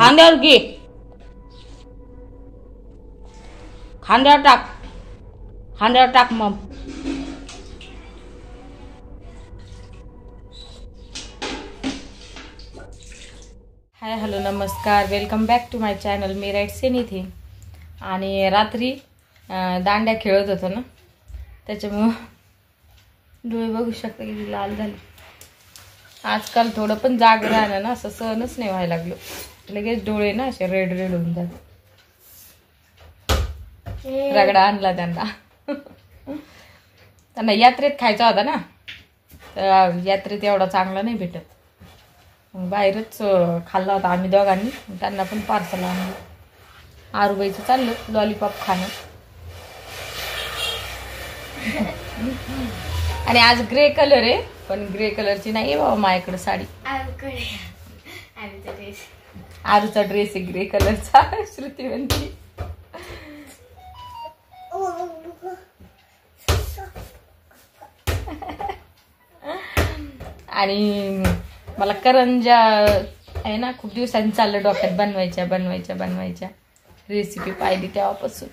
खांद्यावर घे, खांद्यावर टाक, खांद्यावर टाक मग. हाय हॅलो नमस्कार, welcome back to my channel. मी राईटसेन इथे. आणि रात्री दांड्या खेळत होतो ना, त्याच्यामुळं डोळे बघू शकता किती लाल झाले. आजकाल थोडं पण जाग राहणं ना असं सहनच नाही व्हायला लागलो. लगेच डोळे ना असे रेड रेड होऊन जातात. रगडा आणला त्यांना. त्यांना यात्रेत खायचा होता ना, तर यात्रेत एवढा चांगला नाही भेटत. मग बाहेरच खाल्ला होता आम्ही दोघांनी. त्यांना पण पार्सल आणलं. आरूबाईचं चाललं लॉलीपॉप खाणं. आणि आज ग्रे कलर आहे, पण ग्रे कलरची नाही बाबा माझ्याकडे साडी. आरूचा ड्रेस आहे ग्रे कलरचा. श्रुती म्हणते. आणि मला करंजा आहे ना, खूप दिवसांनी चाललं डोक्यात बनवायच्या रेसिपी पाहिली तेव्हापासून.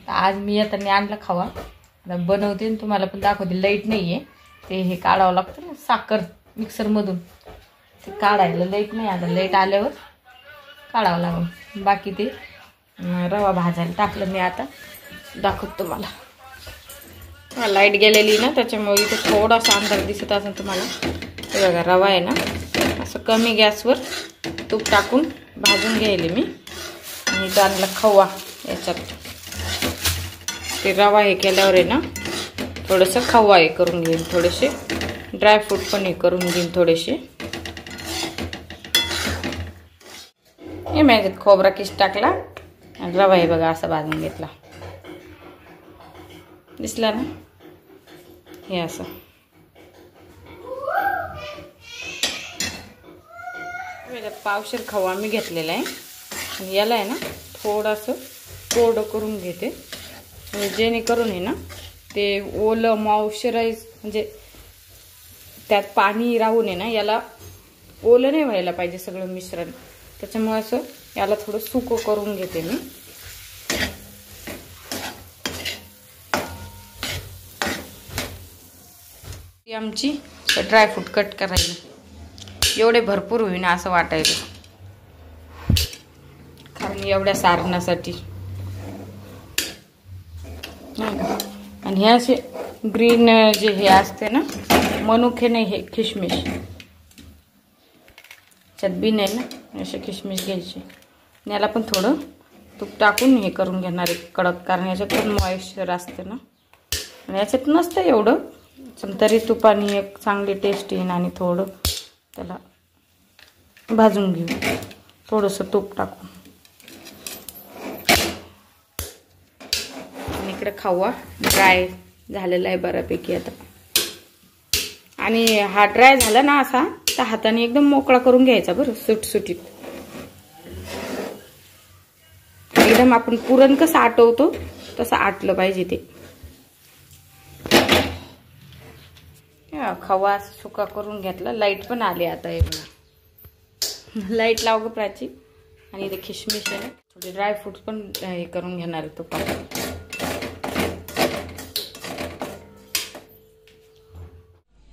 आज मी येताना आणलं खावा. आता बनवते आणि तुम्हाला पण दाखवते. लाईट नाही आहे, ते हे काढावं लागतं ना साखर मिक्सरमधून, ते काढायला लाईट नाही. आता लाईट आल्यावर काढावं लागेल. बाकी ते रवा भाजायला टाकलं मी. आता दाखवतो तुम्हाला. लाईट गेलेली ना, त्याच्यामुळे इथे थोडासा अंधार दिसत असेल तुम्हाला. हे बघा, रवा आहे ना, असं कमी गॅसवर तूप टाकून भाजून घ्यायले मी. आणि दाणला खवा याच्यात ते रवा हे केल्यावर आहे ना, थोडंसं खवा हे करून घेईन, थोडेसे ड्रायफ्रूट पण हे करून घेईन थोडेसे. हे मी खोबरा किस टाकला आणि रवा हे बघा असा भाजून घेतला. दिसला ना, हे असं. पावशेर खवा मी घेतलेला आहे. आणि याला आहे ना थोडंसं कोरडं करून घेते, जेणेकरून आहे ना ते ओलं मॉइश्चराइज, म्हणजे त्यात पाणी राहून आहे ना, याला ओलं नाही व्हायला पाहिजे सगळं मिश्रण. त्याच्यामुळे असं याला थोडं सुकं करून घेते मी. आमची ड्रायफ्रूट कट करायला एवढे भरपूर होईन असं वाटायला, कारण एवढ्या सारणासाठी. आणि हे असे ग्रीन जे हे असते ना, मनुके नाही, हे किशमिश. चटबी नाही ना, असे किशमिश घ्यायचे. याला पण थोडं तूप टाकून हे करून घेणार आहे कडक, कारण याच्यात पण मॉइश्चर असते ना. आणि याच्यात नसतं एवढं, पण तरी तुपाने एक चांगली टेस्ट येईन. आणि थोडं त्याला भाजून घेऊ थोडंसं तूप टाकून. आणि इकडे खवा ड्राय झालेला आहे बऱ्यापैकी आता. आणि हा ड्राय झाला ना असा, तर हाताने एकदम मोकळा करून घ्यायचा बरं, सुटसुटीत. एकदम आपण पुरण कसं आटवतो तसं आटलं पाहिजे ते. खवा सुका करून घेतला. लाईट पण आली आता. एक लाईट लाव ग प्राची. आणि इथे किशमिश आहे, थोडे ड्रायफ्रूट्स पण हे करून घेणार आहे तुपात.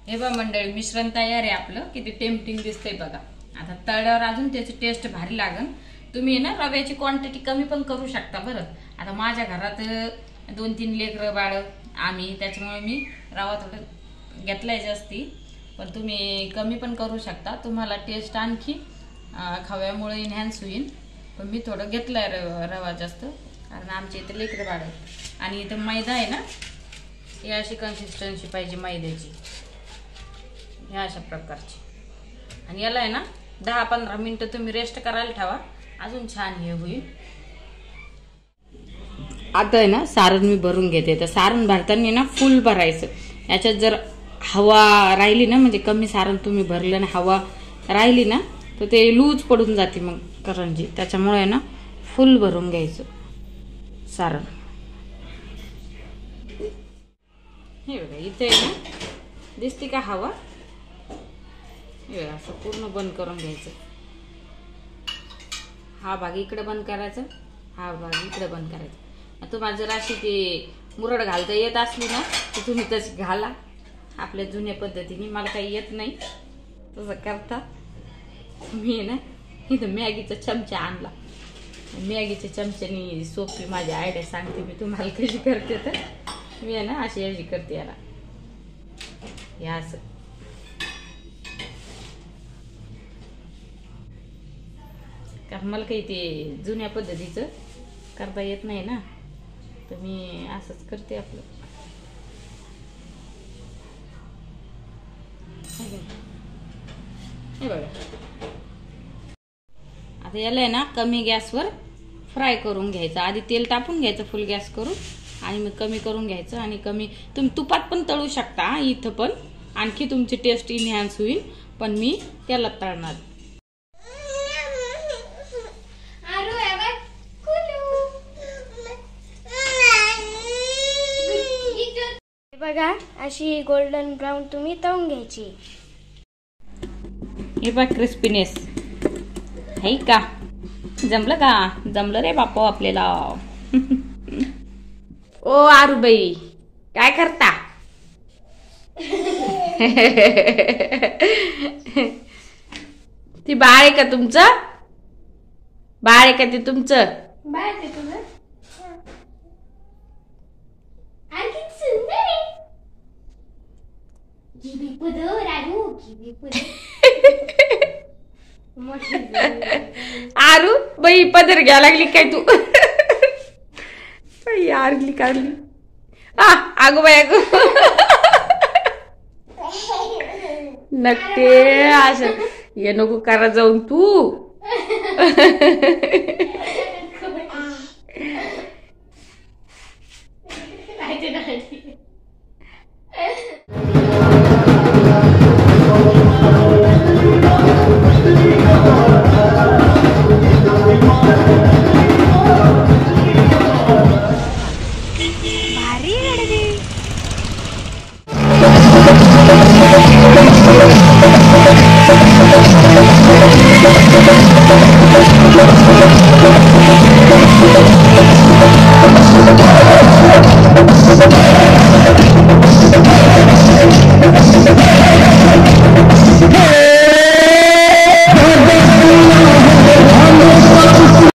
हे बघा मंडळी, मिश्रण तयार आहे आपलं. किती टेम्पटिंग दिसतंय बघा. आता तळल्यावर अजून त्याची टेस्ट भारी लागन. तुम्ही ना रव्याची क्वांटिटी कमी पण करू शकता बरं. आता माझ्या घरात 2-3 लेकरं बाळ आम्ही, त्याच्यामुळे मी रवा थोडं घेतलाय जास्ती. पण तुम्ही कमी पण करू शकता, तुम्हाला टेस्ट आणखी खव्यामुळे इन्हॅन्स होईल. पण मी थोडं घेतलाय रवा जास्त, कारण आमच्या इथे लेकरं बाळ आहे. आणि इथं मैदा आहे ना, ही अशी कन्सिस्टन्सी पाहिजे मैद्याची, ह्या अशा प्रकारची. आणि याला आहे ना 10-15 मिनिटं तुम्ही रेस्ट करायला ठेवा, अजून छान हे होईल. आता आहे ना सारण मी भरून घेते. तर सारण भरताना ना फुल भरायचं. याच्यात जर हवा राहिली ना, म्हणजे कमी सारण तुम्ही भरलं ना, हवा राहिली ना, तर ते लूज पडून जाते मग करंजी. त्याच्यामुळे ना फुल भरून घ्यायचं सारण. हे बघा इथे ना दिसते का हवा, हे असं पूर्ण बंद करून घ्यायचं. हा भाग इकडे बंद करायचा, हा भाग इकडे बंद करायचा. तुम्हाला जर अशी ते मुरड घालता येत असली ना तर तुम्ही तशी घाला आपल्या जुन्या पद्धतीने. मला काही येत नाही तसं करता. मी ना इथं मॅगीचा चमचा आणला. मॅगीच्या चमच्यानी सोपी माझी आयडिया सांगते मी तुम्हाला कशी करते. तर मी आहे ना अशी याची करते याला, हे असं. कारण मला काही ते जुन्या पद्धतीचं करता येत नाही ना, तर मी असंच करते आपलं. हे बघा आता याला आहे ना कमी गॅसवर फ्राय करून घ्यायचं. आधी तेल तापून घ्यायचं फुल गॅस करून आणि मग कमी करून घ्यायचं. आणि कमी तुम्ही तुपात पण तळू शकता इथं, पण आणखी तुमची टेस्ट इन्हॅन्स होईल. पण मी त्याला तळणार. बघा अशी गोल्डन ब्राऊन तुम्ही तळून घ्यायची. हे बघ क्रिस्पीनेस आहे का? जमलं का? जमलं रे बापा आपल्याला. ओ आरुबाई काय करता? ती बाळ आहे का तुमचं? बाळ आहे का ते तुमचं? बाय ते तुझं आणखी सुंदर आहे. किती पुदर आरू, किती पुदर. आरू बाई पदर घ्या लागली काय तू? यारली काढली. आगो बाई आगो. नक्ते असं ये नको करा जाऊन तू. भारी